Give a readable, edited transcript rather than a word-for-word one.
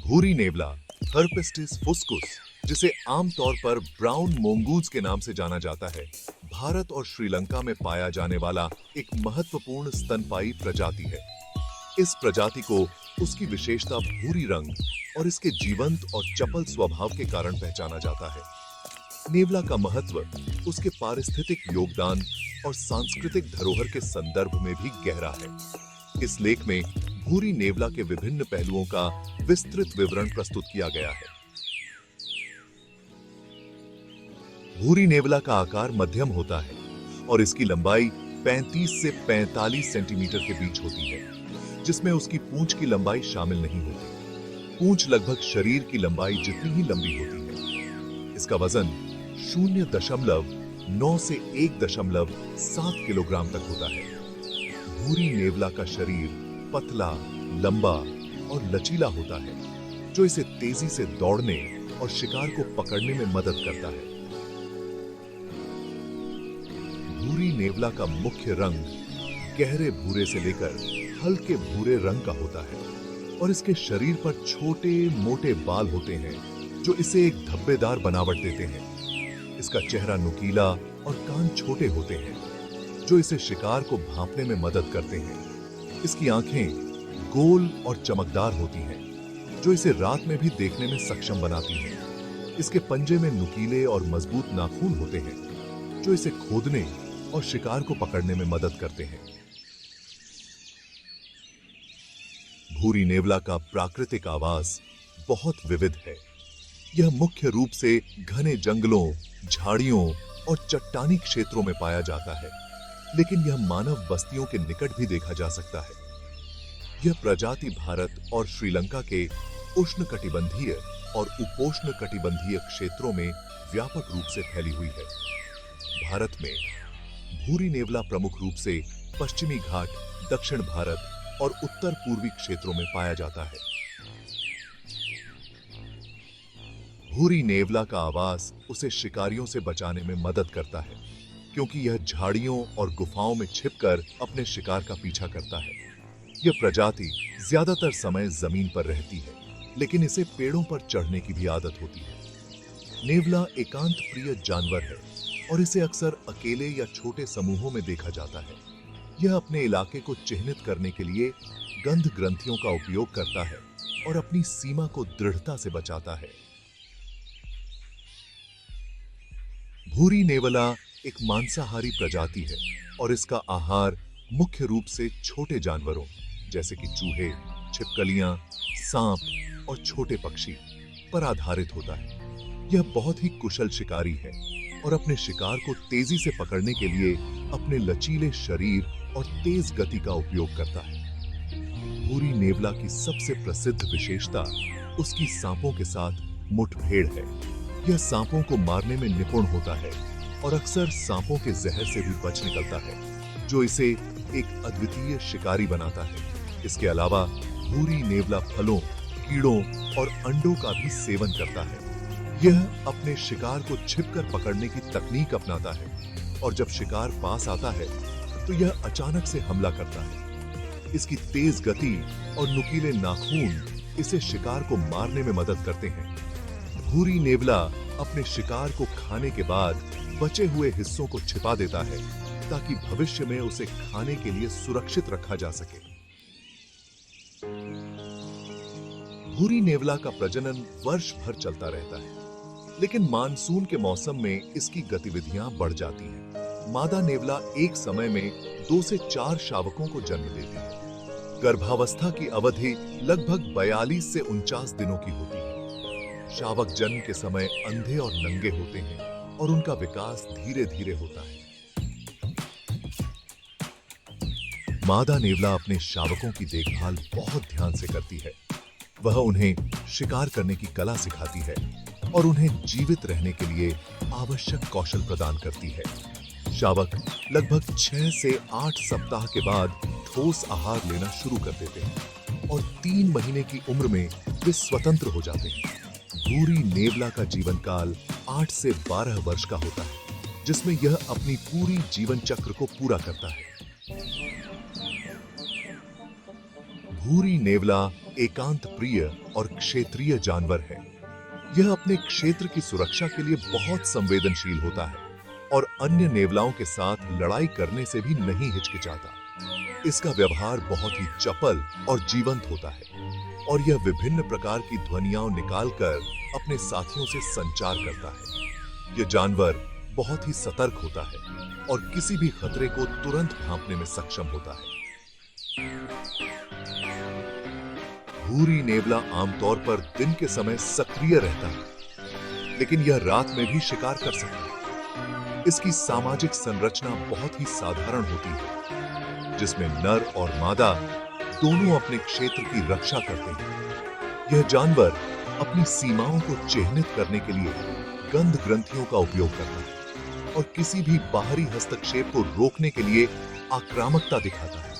भूरी नेवला हर्पेस्टिस फुस्कुस, जिसे आमतौर पर ब्राउन मोंगूज के नाम से जाना जाता है, भारत और श्रीलंका में पाया जाने वाला एक महत्वपूर्ण स्तनपायी प्रजाति है। इस प्रजाति को उसकी विशेषता भूरी रंग और इसके जीवंत और चपल स्वभाव के कारण पहचाना जाता है। नेवला का महत्व उसके पारिस्थितिक योगदान और सांस्कृतिक धरोहर के संदर्भ में भी गहरा है। इस लेख में भूरी नेवला के विभिन्न पहलुओं का विस्तृत विवरण प्रस्तुत किया गया है। भूरी नेवला का आकार मध्यम होता है और इसकी लंबाई 35 से 45 सेंटीमीटर के बीच होती है, जिसमें उसकी पूंछ की लंबाई शामिल नहीं होती। पूंछ लगभग शरीर की लंबाई जितनी ही लंबी होती है। इसका वजन 0.9 से 1.7 किलोग्राम तक होता है। भूरी नेवला का शरीर पतला, लंबा और लचीला होता है, जो इसे तेजी से दौड़ने और शिकार को पकड़ने में मदद करता है। भूरी नेवला का मुख्य रंग गहरे भूरे से लेकर हल्के भूरे रंग का होता है और इसके शरीर पर छोटे मोटे बाल होते हैं, जो इसे एक धब्बेदार बनावट देते हैं। इसका चेहरा नुकीला और कान छोटे होते हैं, जो इसे शिकार को भांपने में मदद करते हैं। इसकी आंखें गोल और चमकदार होती हैं, जो इसे रात में भी देखने में सक्षम बनाती हैं। इसके पंजे में नुकीले और मजबूत नाखून होते हैं, जो इसे खोदने और शिकार को पकड़ने में मदद करते हैं। भूरी नेवला का प्राकृतिक आवास बहुत विविध है। यह मुख्य रूप से घने जंगलों, झाड़ियों और चट्टानी क्षेत्रों में पाया जाता है, लेकिन यह मानव बस्तियों के निकट भी देखा जा सकता है। यह प्रजाति भारत और श्रीलंका के उष्णकटिबंधीय और उपोष्णकटिबंधीय क्षेत्रों में व्यापक रूप से फैली हुई है। भारत में भूरी नेवला प्रमुख रूप से पश्चिमी घाट, दक्षिण भारत और उत्तर पूर्वी क्षेत्रों में पाया जाता है। भूरी नेवला का आवास उसे शिकारियों से बचाने में मदद करता है, क्योंकि यह झाड़ियों और गुफाओं में छिपकर अपने शिकार का पीछा करता है। यह प्रजाति ज्यादातर समय जमीन पर रहती है, लेकिन इसे पेड़ों पर चढ़ने की भी आदत होती है। नेवला एकांत प्रिय जानवर है और इसे अक्सर अकेले या छोटे समूहों में देखा जाता है। यह अपने इलाके को चिह्नित करने के लिए गंध ग्रंथियों का उपयोग करता है और अपनी सीमा को दृढ़ता से बचाता है। भूरी नेवला एक मांसाहारी प्रजाति है और इसका आहार मुख्य रूप से छोटे जानवरों जैसे कि चूहे, छिपकलियां, सांप और छोटे पक्षी पर आधारित होता है। यह बहुत ही कुशल शिकारी है और अपने शिकार को तेजी से पकड़ने के लिए अपने लचीले शरीर और तेज गति का उपयोग करता है। भूरी नेवला की सबसे प्रसिद्ध विशेषता उसकी सांपों के साथ मुठभेड़ है। यह सांपों को मारने में निपुण होता है और अक्सर सांपों के जहर से भी बच निकलता है, जो इसे एक अद्वितीय शिकारी बनाता है। इसके अलावा भूरी नेवला फलों, कीड़ों और अंडों का भी सेवन करता है। यह अपने शिकार को छिपकर पकड़ने की तकनीक अपनाता है और जब शिकार पास आता है तो यह अचानक से हमला करता है। इसकी तेज गति और नुकीले नाखून इसे शिकार को मारने में मदद करते हैं। भूरी नेवला अपने शिकार को खाने के बाद बचे हुए हिस्सों को छिपा देता है, ताकि भविष्य में उसे खाने के लिए सुरक्षित रखा जा सके। भूरी नेवला का प्रजनन वर्ष भर चलता रहता है, लेकिन मानसून के मौसम में इसकी गतिविधियां बढ़ जाती हैं। मादा नेवला एक समय में 2 से 4 शावकों को जन्म देती है। गर्भावस्था की अवधि लगभग 42 से 49 दिनों की होती है। शावक जन्म के समय अंधे और नंगे होते हैं और उनका विकास धीरे धीरे होता है। मादा नेवला अपने शावकों की देखभाल बहुत ध्यान से करती है। वह उन्हें शिकार करने की कला सिखाती है और उन्हें जीवित रहने के लिए आवश्यक कौशल प्रदान करती है। शावक लगभग 6 से 8 सप्ताह के बाद ठोस आहार लेना शुरू कर देते हैं और 3 महीने की उम्र में वे स्वतंत्र हो जाते हैं। भूरी नेवला का जीवन काल 8 से 12 वर्ष का होता है, जिसमें यह अपनी पूरी जीवन चक्र को पूरा करता है। भूरी नेवला एकांत प्रिय और क्षेत्रीय जानवर है। यह अपने क्षेत्र की सुरक्षा के लिए बहुत संवेदनशील होता है और अन्य नेवलाओं के साथ लड़ाई करने से भी नहीं हिचकिचाता। इसका व्यवहार बहुत ही चपल और जीवंत होता है और यह विभिन्न प्रकार की ध्वनियां निकालकर अपने साथियों से संचार करता है। यह जानवर बहुत ही सतर्क होता है और किसी भी खतरे को तुरंत भांपने में सक्षम होता है। भूरी नेवला आमतौर पर दिन के समय सक्रिय रहता है, लेकिन यह रात में भी शिकार कर सकता है। इसकी सामाजिक संरचना बहुत ही साधारण होती है, जिसमें नर और मादा दोनों अपने क्षेत्र की रक्षा करते हैं। यह जानवर अपनी सीमाओं को चिह्नित करने के लिए गंध ग्रंथियों का उपयोग करता है और किसी भी बाहरी हस्तक्षेप को रोकने के लिए आक्रामकता दिखाता है।